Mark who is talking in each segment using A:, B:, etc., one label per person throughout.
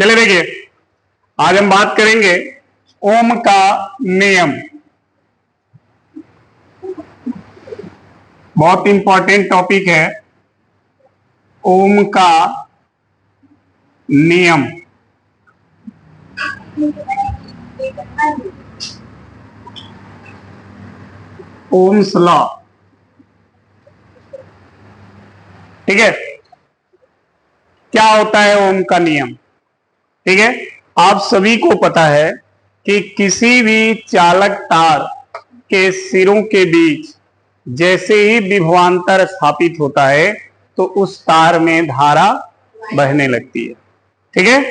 A: चलिए देखिए, आज हम बात करेंगे ओम का नियम। बहुत इंपॉर्टेंट टॉपिक है ओम का नियम। ओम्स लॉ, ठीक है। क्या होता है ओम का नियम? ठीक है, आप सभी को पता है कि किसी भी चालक तार के सिरों के बीच जैसे ही विभवांतर स्थापित होता है तो उस तार में धारा बहने लगती है, ठीक है।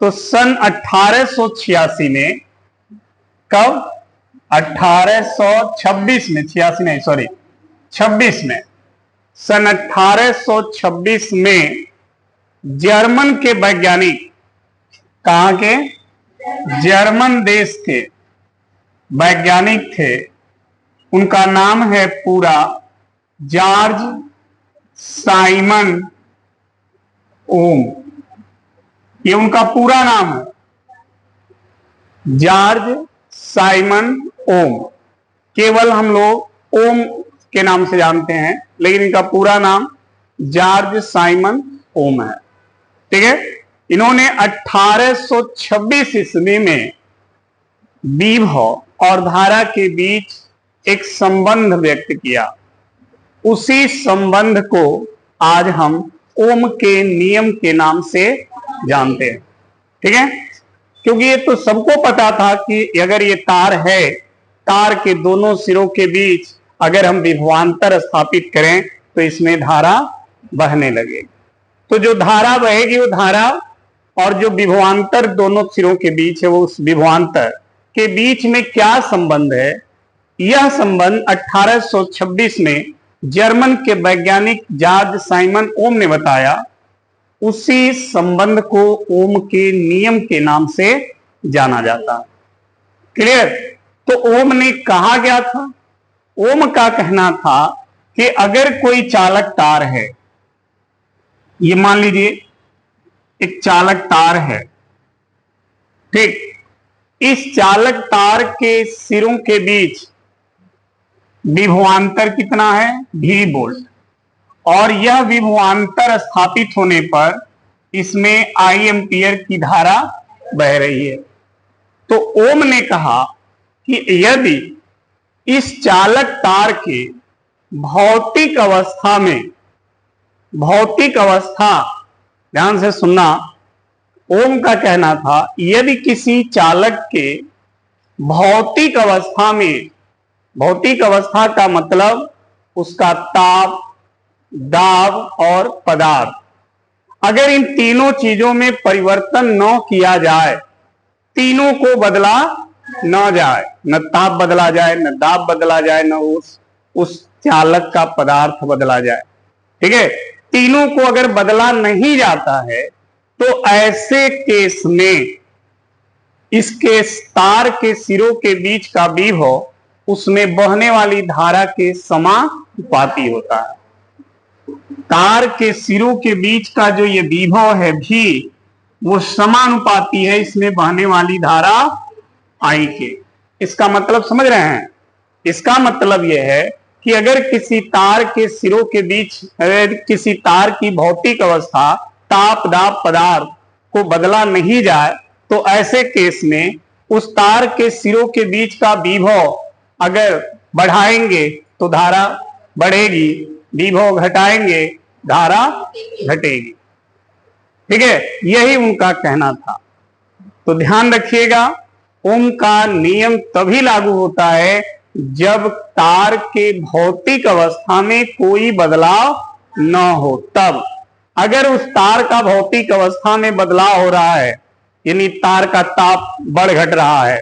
A: तो सन 1886 में, कब? 1826 में, 86 नहीं, सॉरी 26 में, सन 1826 में जर्मन के वैज्ञानिक, कहां के? जर्मन देश के वैज्ञानिक थे। उनका नाम है पूरा जॉर्ज साइमन ओम। ये उनका पूरा नाम है, जॉर्ज साइमन ओम। केवल हम लोग ओम के नाम से जानते हैं, लेकिन इनका पूरा नाम जॉर्ज साइमन ओम है, ठीक है। इन्होंने 1826 ईस्वी में विभव और धारा के बीच एक संबंध व्यक्त किया। उसी संबंध को आज हम ओम के नियम के नाम से जानते हैं, ठीक है। क्योंकि ये तो सबको पता था कि अगर ये तार है, तार के दोनों सिरों के बीच अगर हम विभवांतर स्थापित करें तो इसमें धारा बहने लगेगी। तो जो धारा बहेगी वो धारा और जो विभवांतर दोनों सिरों के बीच है, वो उस विभवांतर के बीच में क्या संबंध है? यह संबंध 1826 में जर्मन के वैज्ञानिक जॉर्ज साइमन ओम ने बताया। उसी संबंध को ओम के नियम के नाम से जाना जाता है। क्लियर? तो ओम ने कहा क्या था? ओम का कहना था कि अगर कोई चालक तार है, ये मान लीजिए एक चालक तार है, ठीक। इस चालक तार के सिरों के बीच विभवांतर कितना है? V volt. और यह विभवांतर स्थापित होने पर इसमें I एम्पियर की धारा बह रही है। तो ओम ने कहा कि यदि इस चालक तार के भौतिक अवस्था में, भौतिक अवस्था, ध्यान से सुनना, ओम का कहना था यदि किसी चालक के भौतिक अवस्था में, भौतिक अवस्था का मतलब उसका ताप, दाब और पदार्थ, अगर इन तीनों चीजों में परिवर्तन न किया जाए, तीनों को बदला न जाए, न ताप बदला जाए, न दाब बदला जाए, न उस चालक का पदार्थ बदला जाए, ठीक है। तीनों को अगर बदला नहीं जाता है तो ऐसे केस में इसके तार के सिरों के बीच का विभव उसमें बहने वाली धारा के समानुपाती होता है। तार के सिरों के बीच का जो ये विभव है भी, वो समानुपाती है इसमें बहने वाली धारा I के। इसका मतलब समझ रहे हैं? इसका मतलब यह है कि अगर किसी तार के सिरों के बीच, अगर किसी तार की भौतिक अवस्था, ताप, दाब, पदार्थ को बदला नहीं जाए तो ऐसे केस में उस तार के सिरों के बीच का विभव अगर बढ़ाएंगे तो धारा बढ़ेगी, विभव घटाएंगे धारा घटेगी, ठीक है। यही उनका कहना था। तो ध्यान रखिएगा, ओम का नियम तभी लागू होता है जब तार के भौतिक अवस्था में कोई बदलाव न हो। तब अगर उस तार का भौतिक अवस्था में बदलाव हो रहा है, यानी तार का ताप बढ़ घट रहा है,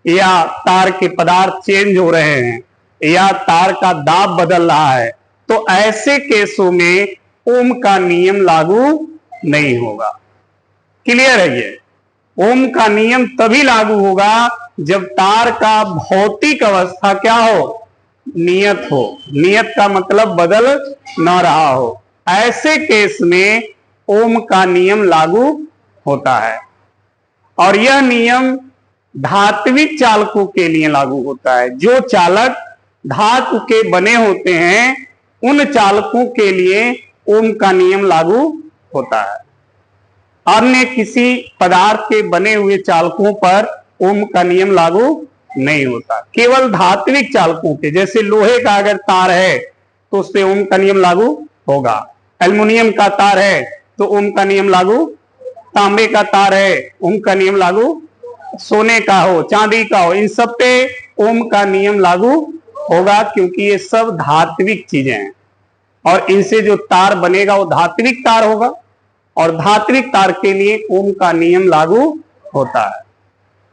A: या तार के पदार्थ चेंज हो रहे हैं, या तार का दाब बदल रहा है, तो ऐसे केसों में ओम का नियम लागू नहीं होगा। क्लियर है? ये ओम का नियम तभी लागू होगा जब तार का भौतिक अवस्था क्या हो? नियत हो। नियत का मतलब बदल न रहा हो। ऐसे केस में ओम का नियम लागू होता है। और यह नियम धात्विक चालकों के लिए लागू होता है। जो चालक धातु के बने होते हैं उन चालकों के लिए ओम का नियम लागू होता है। अन्य किसी पदार्थ के बने हुए चालकों पर ओम का नियम लागू नहीं होता। केवल धात्विक चालकों के, जैसे लोहे का अगर तार है तो उस पे ओम का नियम लागू होगा। एल्युमिनियम का तार है तो ओम का नियम लागू, तांबे का तार है ओम का नियम लागू, सोने का हो चांदी का हो इन सब पे ओम का नियम लागू होगा, क्योंकि ये सब धात्विक चीजें हैं और इनसे जो तार बनेगा वो धात्विक तार होगा और धात्विक तार के लिए ओम का नियम लागू होता है।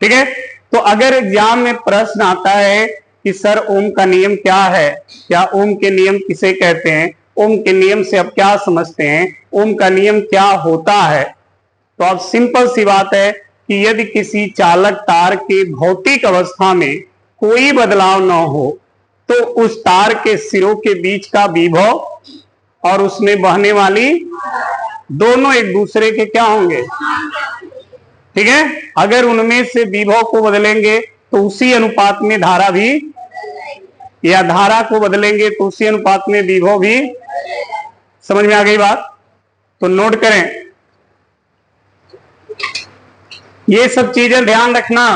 A: ठीक है, तो अगर एग्जाम में प्रश्न आता है कि सर ओम का नियम क्या है, या ओम के नियम किसे कहते हैं, ओम के नियम से आप क्या समझते हैं, ओम का नियम क्या होता है, तो अब सिंपल सी बात है कि यदि किसी चालक तार के भौतिक अवस्था में कोई बदलाव न हो तो उस तार के सिरों के बीच का विभव और उसमें बहने वाली दोनों एक दूसरे के क्या होंगे, ठीक है। अगर उनमें से विभव को बदलेंगे तो उसी अनुपात में धारा भी, या धारा को बदलेंगे तो उसी अनुपात में विभव भी। समझ में आ गई बात? तो नोट करें, ये सब चीजें ध्यान रखना।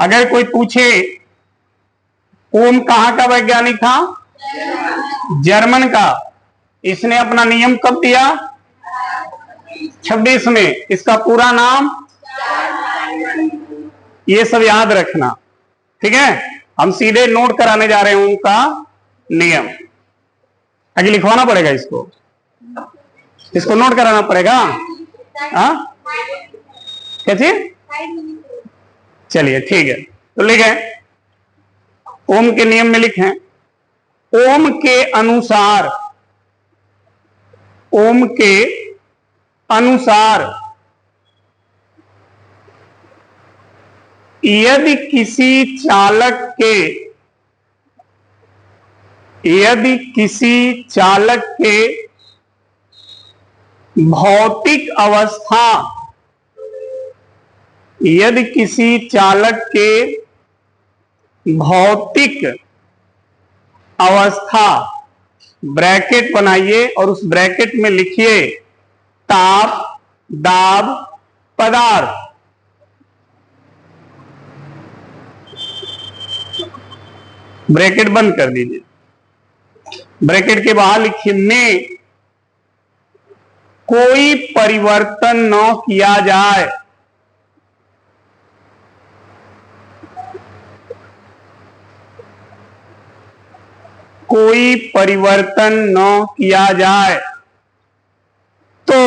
A: अगर कोई पूछे ओम कहां का वैज्ञानिक था, जर्मन का, इसने अपना नियम कब दिया, 26 में, इसका पूरा नाम, ये सब याद रखना। ठीक है, हम सीधे नोट कराने जा रहे हैं ओम का नियम। आगे लिखवाना पड़ेगा, इसको नोट कराना पड़ेगा। हाँ क्या चीज, चलिए ठीक है, तो लिखे ओम के नियम में लिखें, ओम के अनुसार, ओम के अनुसार यदि किसी चालक के भौतिक अवस्था, यदि किसी चालक के भौतिक अवस्था, ब्रैकेट बनाइए और उस ब्रैकेट में लिखिए ताप, दाब, पदार्थ, ब्रैकेट बंद कर दीजिए। ब्रैकेट के बाहर लिखिए में कोई परिवर्तन न किया जाए, कोई परिवर्तन न किया जाए तो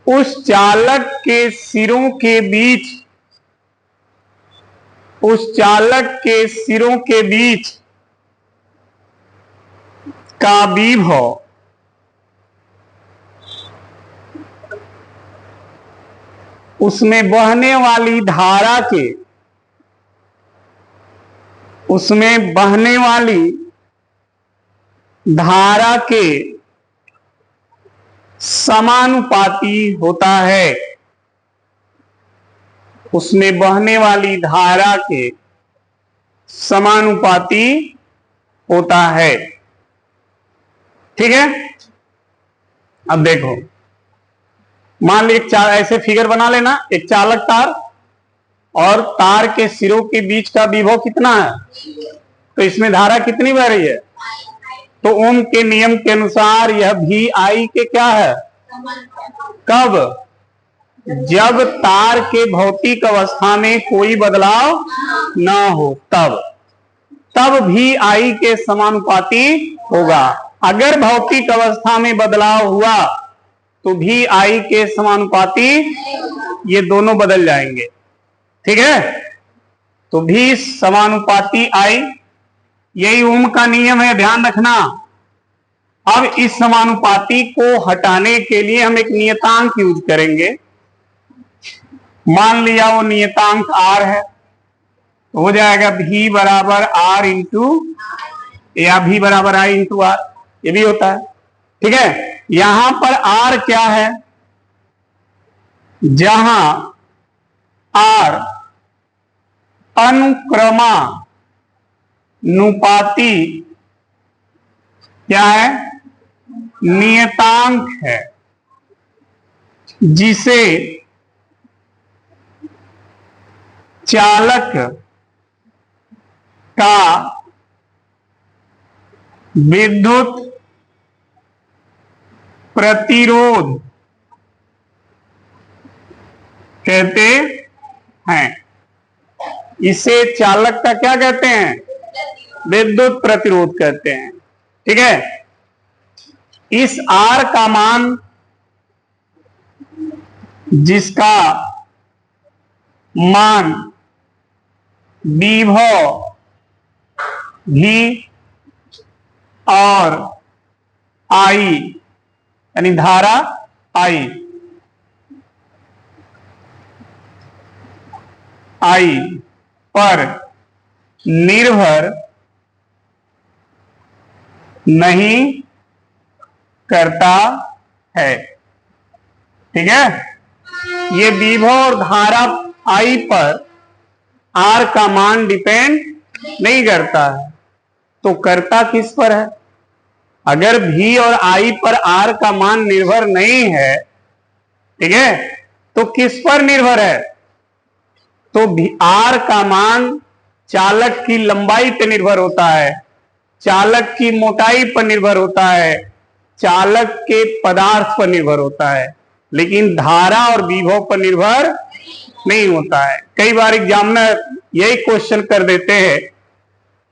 A: उस चालक के सिरों के बीच, उस चालक के सिरों के बीच का विभव उसमें बहने वाली धारा के, उसमें बहने वाली धारा के समानुपाती होता है, उसमें बहने वाली धारा के समानुपाती होता है। ठीक है, अब देखो, मान ली ऐसे फिगर बना लेना, एक चालक तार और तार के सिरों के बीच का विभव कितना है, तो इसमें धारा कितनी बह रही है, तो ओम के नियम के अनुसार यह भी आई के क्या है, कब, जब तार के भौतिक अवस्था में कोई बदलाव न हो, तब भी आई के समानुपाती होगा। अगर भौतिक अवस्था में बदलाव हुआ तो भी आई के समानुपाती, ये दोनों बदल जाएंगे। ठीक है, तो भी समानुपाती आई, यही ओम का नियम है, ध्यान रखना। अब इस समानुपाती को हटाने के लिए हम एक नियतांक यूज करेंगे। मान लिया वो नियतांक R है, तो हो जाएगा V बराबर R इंटू, या V बराबर I इंटू R, ये भी होता है। ठीक है, यहां पर आर क्या है? जहां आर अनुक्रमानुपाती क्या है? नियतांक है, जिसे चालक का विद्युत प्रतिरोध कहते हैं। इसे चालक का क्या कहते हैं? विद्युत प्रतिरोध कहते हैं। ठीक है। इस आर का मान, जिसका मान विभव भी और आई यानी धारा आई पर निर्भर नहीं करता है। ठीक है। ये विभव और धारा आई पर आर का मान डिपेंड नहीं करता है, तो करता किस पर है? अगर भी और आई पर आर का मान निर्भर नहीं है, ठीक है, तो किस पर निर्भर है? तो आर का मान चालक की लंबाई पर निर्भर होता है, चालक की मोटाई पर निर्भर होता है, चालक के पदार्थ पर निर्भर होता है, लेकिन धारा और विभव पर निर्भर नहीं होता है। कई बार एग्जामिनर यही क्वेश्चन कर देते हैं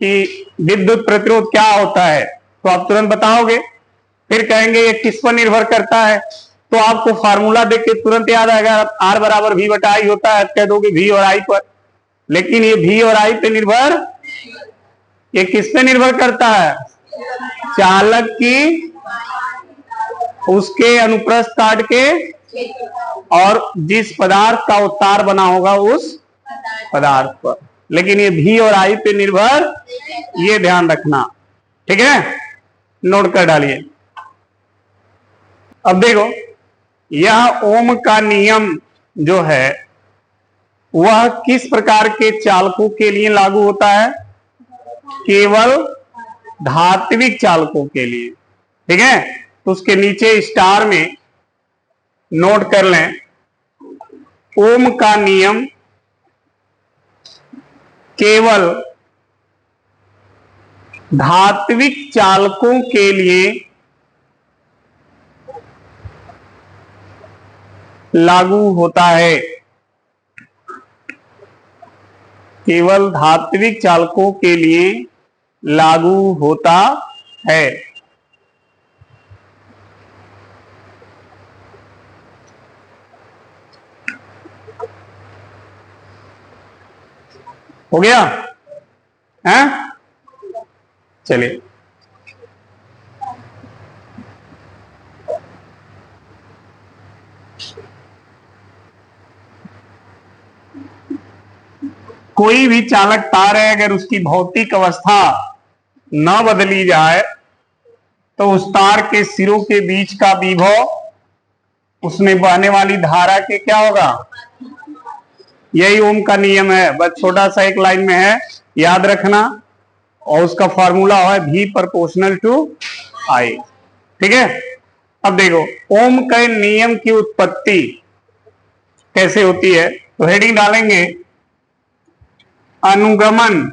A: कि विद्युत प्रतिरोध क्या होता है, तो आप तुरंत बताओगे, फिर कहेंगे ये किस पर निर्भर करता है, तो आपको फार्मूला देख के तुरंत याद आएगा, आर बराबर वी बटा आई होता है, कह दोगे वी और आई पर। लेकिन ये वी और आई पे निर्भर, ये किस पे निर्भर करता है? चालक की उसके अनुप्रस्थ काट के और जिस पदार्थ का उत्तार बना होगा उस पदार्थ पर। लेकिन ये भी और आई पे निर्भर, ये ध्यान रखना। ठीक है, नोट कर डालिए। अब देखो, यह ओम का नियम जो है वह किस प्रकार के चालकों के लिए लागू होता है? केवल धात्विक चालकों के लिए। ठीक है, तो उसके नीचे स्टार में नोट कर लें, ओम का नियम केवल धात्विक चालकों के लिए लागू होता है। केवल धात्विक चालकों के लिए लागू होता है। हो गया है? चलिए, कोई भी चालक तार है, अगर उसकी भौतिक अवस्था न बदली जाए तो उस तार के सिरों के बीच का विभव, उसमें बहने वाली धारा के क्या होगा? यही ओम का नियम है, बस छोटा सा एक लाइन में है, याद रखना। और उसका फॉर्मूला है V प्रोपोर्शनल टू I। ठीक है। अब देखो, ओम के नियम की उत्पत्ति कैसे होती है, तो हेडिंग डालेंगे अनुगमन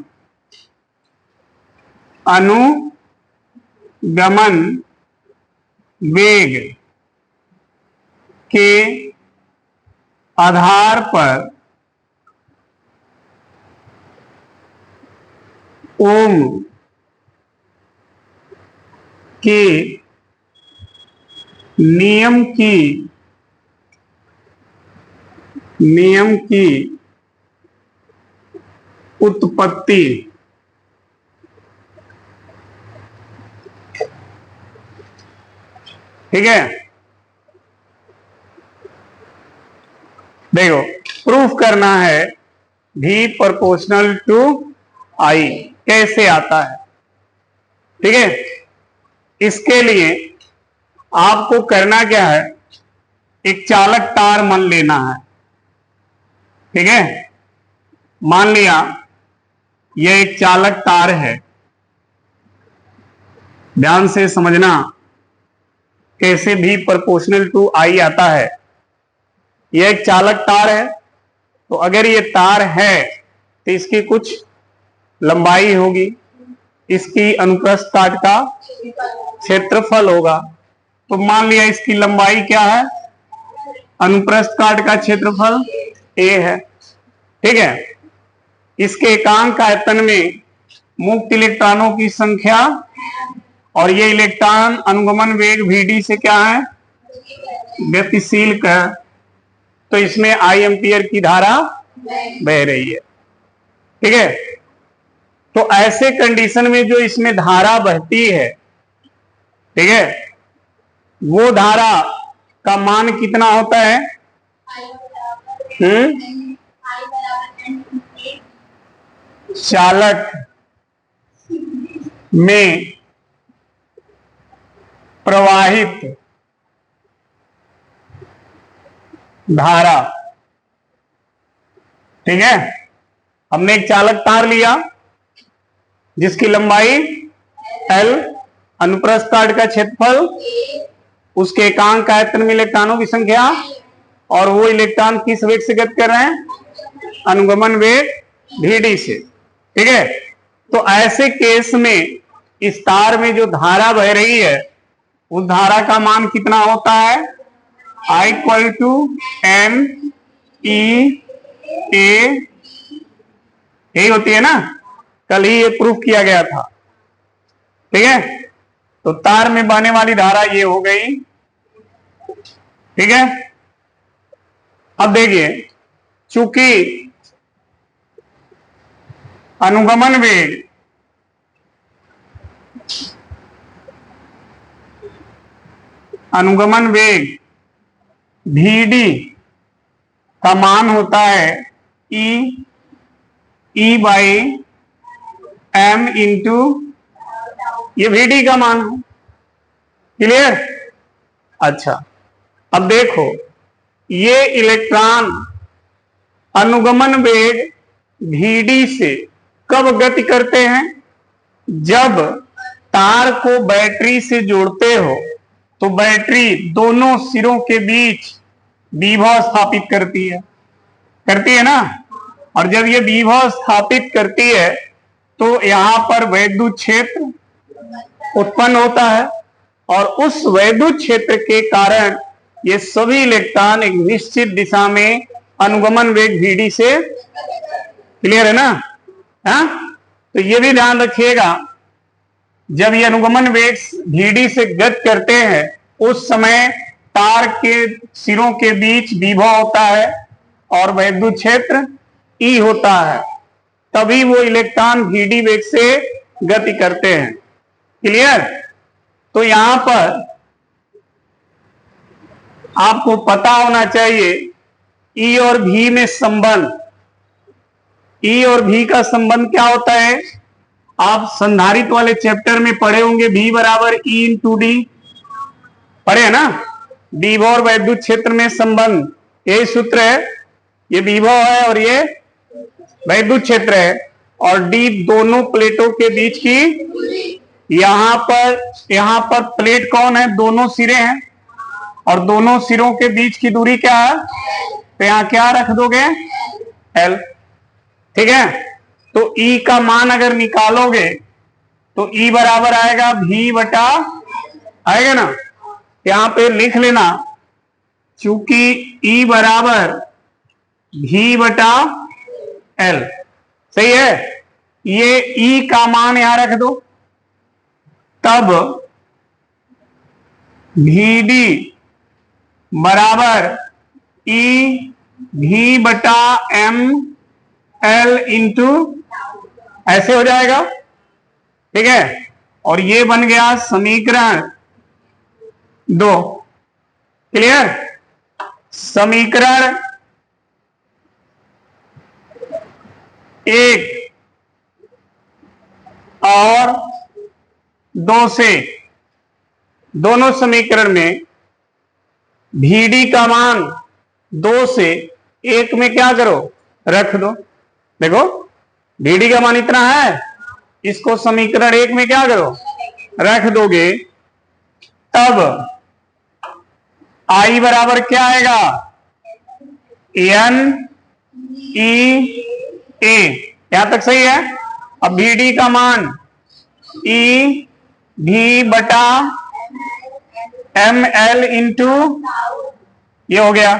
A: वेग के आधार पर ओम के नियम की उत्पत्ति ठीक है। देखो, प्रूफ करना है V प्रोपोर्शनल टू I कैसे आता है। ठीक है, इसके लिए आपको करना क्या है, एक चालक तार मान लेना है। ठीक है, मान लिया यह एक चालक तार है। ध्यान से समझना कैसे भी प्रोपोर्शनल टू आई आता है। यह एक चालक तार है, तो अगर ये तार है तो इसकी कुछ लंबाई होगी, इसकी अनुप्रस्थ काट का क्षेत्रफल होगा। तो मान लिया इसकी लंबाई क्या है, अनुप्रस्थ काट का क्षेत्रफल a है। ठीक है, इसके एकांक आयतन में मुक्त इलेक्ट्रॉनों की संख्या और ये इलेक्ट्रॉन अनुगमन वेग vd से क्या है, गतिशील का। तो इसमें I एम्पियर की धारा बह रही है। ठीक है, तो ऐसे कंडीशन में जो इसमें धारा बहती है, ठीक है, वो धारा का मान कितना होता है, चालक में प्रवाहित धारा। ठीक है, हमने एक चालक तार लिया जिसकी लंबाई L, अनुप्रस्थ काट का क्षेत्रफल, उसके एकांक आयतन में इलेक्ट्रॉनों की संख्या, और वो इलेक्ट्रॉन किस वेग से गति कर रहे हैं, अनुगमन वेग vd से। ठीक है, तो ऐसे केस में इस तार में जो धारा बह रही है उस धारा का मान कितना होता है, I equal to m e a, यही होती है ना, कल ही ये प्रूफ किया गया था। ठीक है, तो तार में बहने वाली धारा ये हो गई। ठीक है, अब देखिए, चूंकि अनुगमन वेग vd का मान होता है e बाई m इंटू ये vd का मान है। क्लियर? अच्छा, अब देखो, ये इलेक्ट्रॉन अनुगमन वेग vd से कब गति करते हैं, जब तार को बैटरी से जोड़ते हो तो बैटरी दोनों सिरों के बीच विभव स्थापित करती है ना, और जब ये विभव स्थापित करती है तो यहां पर वैद्युत क्षेत्र उत्पन्न होता है, और उस वैद्युत क्षेत्र के कारण ये सभी इलेक्ट्रॉन एक निश्चित दिशा में अनुगमन वेग vd से, क्लियर है ना, हाँ? तो ये भी ध्यान रखिएगा, जब ये अनुगमन वेग vd से गति करते हैं उस समय तार के सिरों के बीच विभव होता है और वैद्युत क्षेत्र E होता है, तभी वो इलेक्ट्रॉन vd वेग से गति करते हैं। क्लियर? तो यहां पर आपको पता होना चाहिए E और V में संबंध, E और V का संबंध क्या होता है, आप संधारित्र वाले चैप्टर में पढ़े होंगे, V बराबर E इंटू डी, पढ़े है ना, विभव और वैद्युत क्षेत्र में संबंध, यही सूत्र है। ये विभव है और ये वैद्युत क्षेत्र है, और D दोनों प्लेटों के बीच की, यहां पर प्लेट कौन है, दोनों सिरे हैं, और दोनों सिरों के बीच की दूरी क्या है, तो यहां क्या रख दोगे, L। ठीक है, तो E का मान अगर निकालोगे तो E बराबर आएगा V बटा, आएगा ना, यहां पे लिख लेना, चूंकि E बराबर V बटा L, सही है, ये E का मान यहां रख दो, तब Vd बराबर E V बटा M L इंटू, ऐसे हो जाएगा। ठीक है, और ये बन गया समीकरण 2। क्लियर? समीकरण 1 और 2 से दोनों समीकरण में VD का मान 2 से 1 में क्या करो, रख दो। देखो VD का मान इतना है, इसको समीकरण 1 में क्या करो, रख दोगे, तब I बराबर क्या आएगा, NEA। यहां तक सही है। अब VD का मान EV बटा ML इंटू ये हो गया,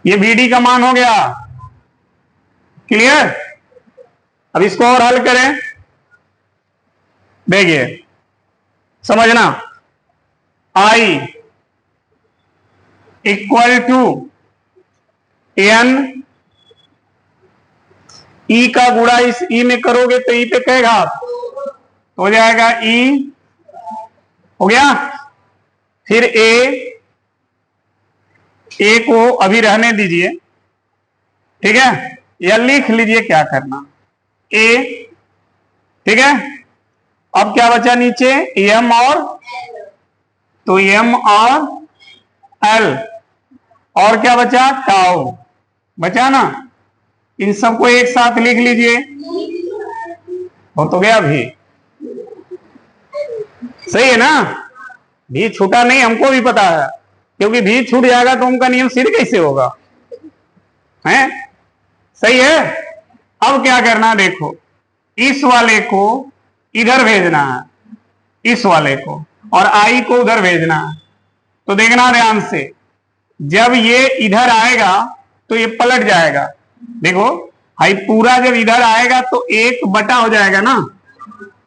A: ये VD का मान हो गया। क्लियर। अब इसको और हल करें, देखिए समझना। I equal to N, E का गुणा इस E में करोगे तो E पे कहेगा, हो जाएगा E, हो गया। फिर A को अभी रहने दीजिए, ठीक है, या लिख लीजिए क्या करना, A, ठीक है। अब क्या बचा नीचे, M और, तो M और L, और क्या बचा, टाउ बचा ना। इन सबको एक साथ लिख लीजिए, हो तो गया भी, सही है ना। भी छूटा नहीं, हमको भी पता है, क्योंकि भी छूट जाएगा तो उनका नियम सिद्ध कैसे होगा, है, सही है। अब क्या करना, देखो इस वाले को इधर भेजना है, इस वाले को, और I को उधर भेजना है। तो देखना ध्यान से, जब ये इधर आएगा तो ये पलट जाएगा। देखो हाई पूरा जब इधर आएगा तो 1 बटा हो जाएगा ना,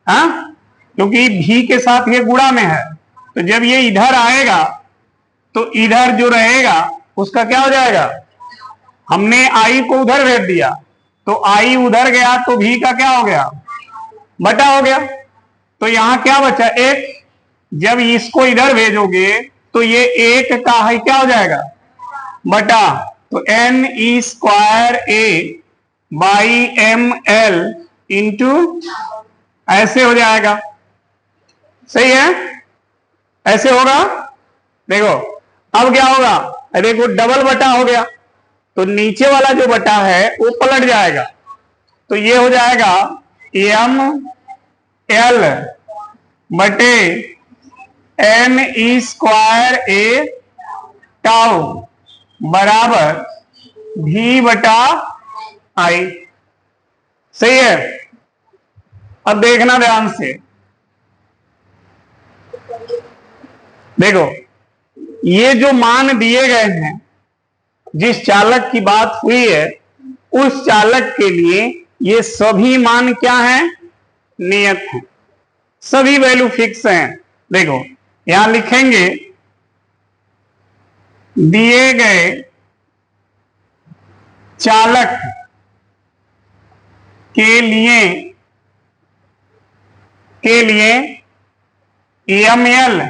A: हाँ, क्योंकि भी के साथ ये गुणा में है। तो जब ये इधर आएगा तो इधर जो रहेगा उसका क्या हो जाएगा, हमने I को उधर भेज दिया तो I उधर गया तो भी का क्या हो गया, बटा हो गया। तो यहां क्या बचा, 1। जब इसको इधर भेजोगे तो ये 1 का है क्या हो जाएगा, बटा। तो NE square A by ML into ऐसे हो जाएगा, सही है, ऐसे होगा। देखो अब क्या होगा, देखो डबल बटा हो गया, तो नीचे वाला जो बटा है वो पलट जाएगा। तो ये हो जाएगा ML बटे NE स्क्वायर A टाउ बराबर भी बटा I, सही है। अब देखना ध्यान से, देखो ये जो मान दिए गए हैं, जिस चालक की बात हुई है उस चालक के लिए ये सभी मान क्या है, नियत है, सभी वैल्यू फिक्स हैं। देखो यहां लिखेंगे, दिए गए चालक के लिए ML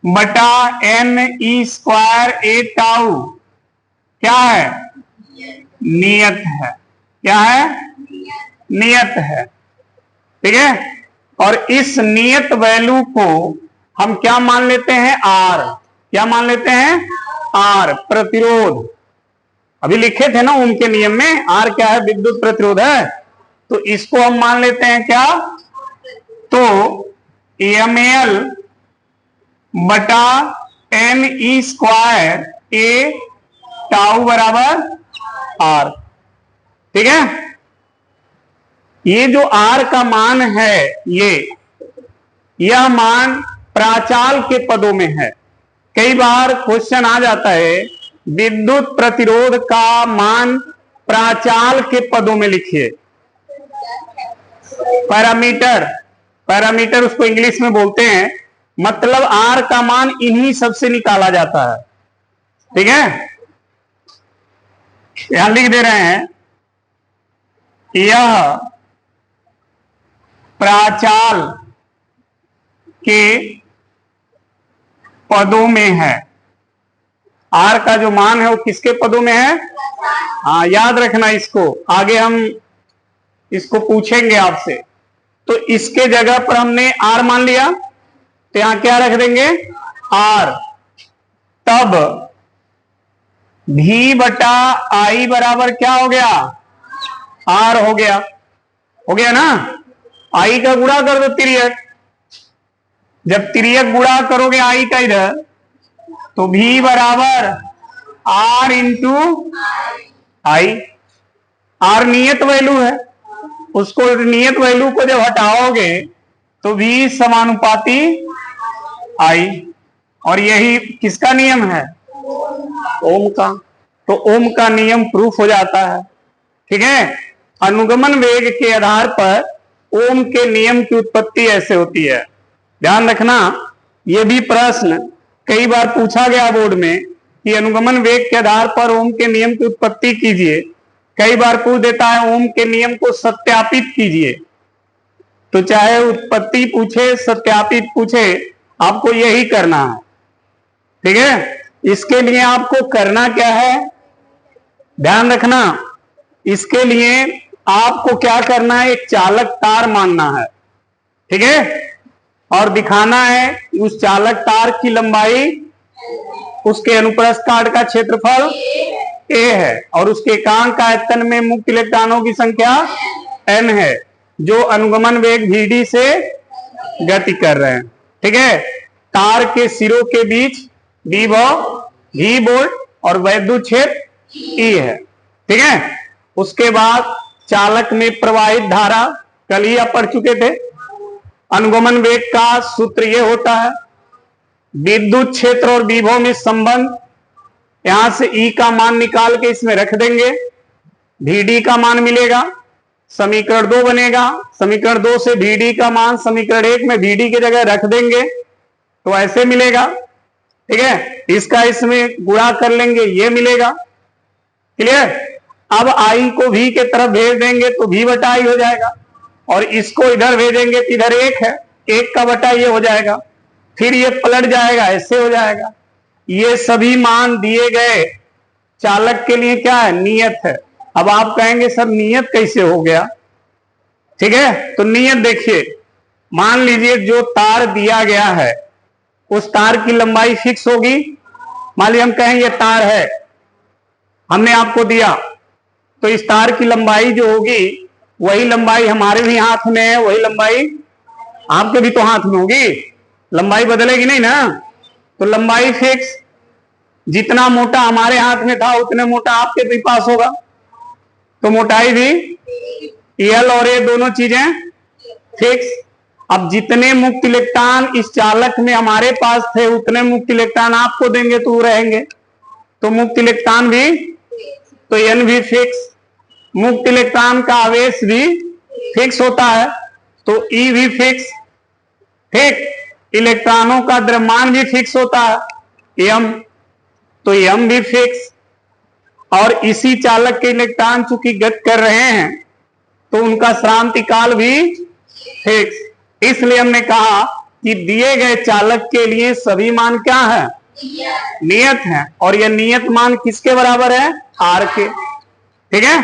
A: बटा NE स्क्वायर A टाउ क्या है, नियत है, क्या है, नियत है, ठीक है। और इस नियत वैल्यू को हम क्या मान लेते हैं, R, क्या मान लेते हैं, R प्रतिरोध। अभी लिखे थे ना उनके नियम में, R क्या है, विद्युत प्रतिरोध है। तो इसको हम मान लेते हैं क्या, तो ML बटा NE स्क्वायर A टाउ बराबर R, ठीक है। ये जो R का मान है, यह मान प्राचाल के पदों में है। कई बार क्वेश्चन आ जाता है, विद्युत प्रतिरोध का मान प्राचाल के पदों में लिखिए। पैरामीटर उसको इंग्लिश में बोलते हैं, मतलब R का मान इन्हीं सबसे निकाला जाता है, ठीक है। यहां लिख दे रहे हैं, यह प्राचाल के पदों में है। R का जो मान है वो किसके पदों में है, हाँ याद रखना इसको, आगे हम इसको पूछेंगे आपसे। तो इसके जगह पर हमने R मान लिया, तो यहां क्या रख देंगे, आर। तब भी बटा आई बराबर क्या हो गया, आर हो गया। हो गया ना। आई का गुणा कर दो तिर्यक, जब तिर्यक गुणा करोगे आई का इधर, तो भी बराबर आर इंटू आई। आर नियत वैल्यू है, उसको नियत वैल्यू को जब हटाओगे तो भी समानुपाती आई। और यही किसका नियम है, ओम का। तो ओम का नियम प्रूफ हो जाता है। ठीक है। अनुगमन वेग के आधार पर ओम के नियम की उत्पत्ति ऐसे होती है। ध्यान रखना, यह भी प्रश्न कई बार पूछा गया बोर्ड में कि अनुगमन वेग के आधार पर ओम के नियम की उत्पत्ति कीजिए। कई बार पूछ देता है ओम के नियम को सत्यापित कीजिए। तो चाहे उत्पत्ति पूछे सत्यापित पूछे, आपको यही करना है। ठीक है। इसके लिए आपको करना क्या है, ध्यान रखना, इसके लिए आपको क्या करना है, एक चालक तार मानना है। ठीक है। और दिखाना है उस चालक तार की लंबाई उसके अनुप्रस्थ काट का क्षेत्रफल ए है और उसके एकांक आयतन में मुक्त इलेक्ट्रॉनों की संख्या n है, जो अनुगमन वेग vd से गति कर रहे हैं। ठीक है। तार के सिरों के बीच v वोल्ट और वैद्युत क्षेत्र E है। ठीक है। उसके बाद चालक में प्रवाहित धारा, कल ही आप पढ़ चुके थे। अनुगमन वेग का सूत्र यह होता है, विद्युत क्षेत्र और विभव में संबंध। यहां से E का मान निकाल के इसमें रख देंगे, Vd का मान मिलेगा, समीकरण 2 बनेगा। समीकरण 2 से Vd का मान समीकरण 1 में Vd की जगह रख देंगे तो ऐसे मिलेगा। ठीक है। इसका इसमें गुणा कर लेंगे, ये मिलेगा। क्लियर। अब I को V के तरफ भेज देंगे तो V बटा I हो जाएगा, और इसको इधर भेजेंगे तो इधर 1 है, 1 का बटा ये हो जाएगा, फिर ये पलट जाएगा, ऐसे हो जाएगा। ये सभी मान दिए गए चालक के लिए क्या है, नियत है। अब आप कहेंगे सर नियत कैसे हो गया। ठीक है। तो नियत देखिए, मान लीजिए जो तार दिया गया है उस तार की लंबाई फिक्स होगी। मान लीजिए हम कहें ये तार है, हमने आपको दिया, तो इस तार की लंबाई जो होगी वही लंबाई हमारे भी हाथ में है, वही लंबाई आपके भी तो हाथ में होगी। लंबाई बदलेगी नहीं ना। तो लंबाई फिक्स, जितना मोटा हमारे हाथ में था उतने मोटा आपके भी पास होगा। तो मोटाई भी एल और ए दोनों चीजें फिक्स। अब जितने मुक्त इलेक्ट्रॉन इस चालक में हमारे पास थे उतने मुक्त इलेक्ट्रॉन आपको देंगे तो रहेंगे, तो मुक्त इलेक्ट्रॉन भी, तो एन भी फिक्स। मुक्त इलेक्ट्रॉन का आवेश भी फिक्स होता है, तो ई भी फिक्स। ठीक। इलेक्ट्रॉनों का द्रव्यमान भी फिक्स होता है, एम, तो एम भी फिक्स। और इसी चालक के इलेक्ट्रॉन चूंकि गति कर रहे हैं तो उनका श्रांति काल भी फिक्स। इसलिए हमने कहा कि दिए गए चालक के लिए सभी मान क्या है, नियत है। और यह नियत मान किसके बराबर है, आर के। ठीक है।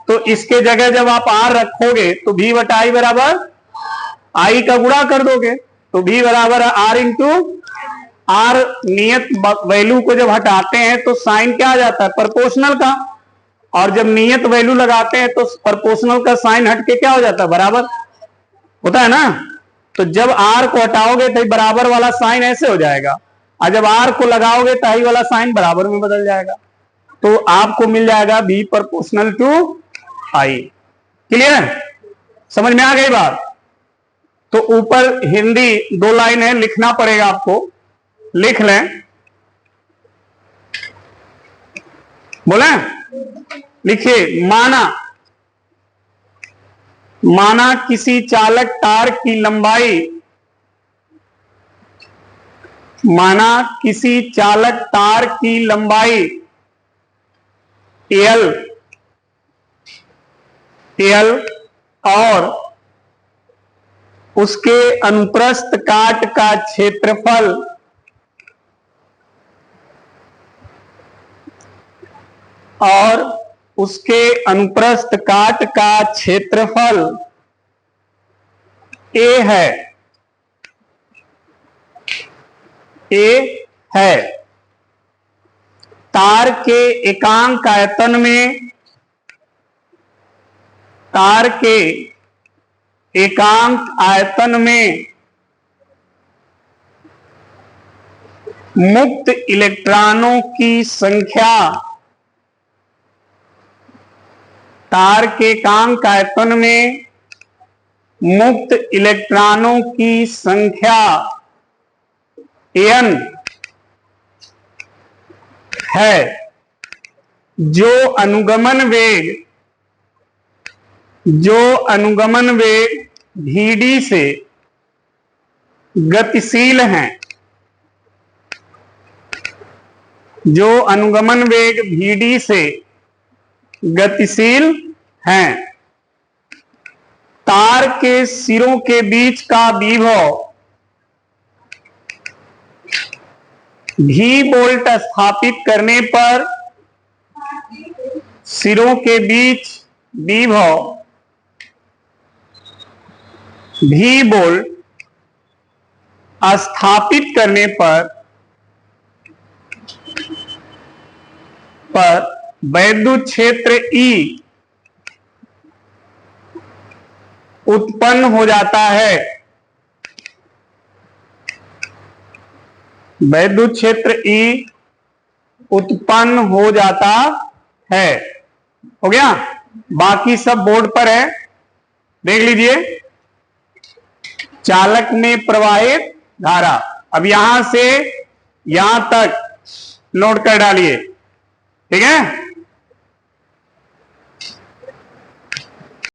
A: तो इसके जगह जब आप आर रखोगे तो भी बटा आई बराबर आई का गुणा कर दोगे, तो भी बराबर आर इंटू आर। नियत वैल्यू को जब हटाते हैं तो साइन क्या आ जाता है, प्रोपोर्शनल का। और जब नियत वैल्यू लगाते हैं तो प्रोपोर्शनल का साइन हटके क्या हो जाता है, बराबर होता है ना। तो जब आर को हटाओगे तो बराबर वाला साइन ऐसे हो जाएगा, और जब आर को लगाओगे तो आई वाला साइन बराबर में बदल जाएगा। तो आपको मिल जाएगा B proportional to I. Clear, समझ में आ गई बात। तो ऊपर हिंदी 2 लाइन है, लिखना पड़ेगा आपको, लिख लें। बोले, लिखिए। माना किसी चालक तार की लंबाई, माना किसी चालक तार की लंबाई एल और उसके अनुप्रस्थ काट का क्षेत्रफल और उसके अनुप्रस्थ काट का क्षेत्रफल ए है, ए है। तार के एकांक आयतन में, तार के एकांक आयतन में मुक्त इलेक्ट्रॉनों की संख्या, तार के एकांक आयतन में मुक्त इलेक्ट्रॉनों की संख्या n है, जो अनुगमन वेग vd से गतिशील हैं, जो अनुगमन वेग vd से गतिशील हैं। तार के सिरों के बीच का विभव V वोल्ट स्थापित करने पर सिरों के बीच विभव V वोल्ट स्थापित करने पर वैद्युत क्षेत्र E उत्पन्न हो जाता है। वैद्युत क्षेत्र E उत्पन्न हो जाता है। हो गया? बाकी सब बोर्ड पर है, देख लीजिए। चालक में प्रवाहित धारा, अब यहां से यहां तक नोट कर डालिए, ठीक है।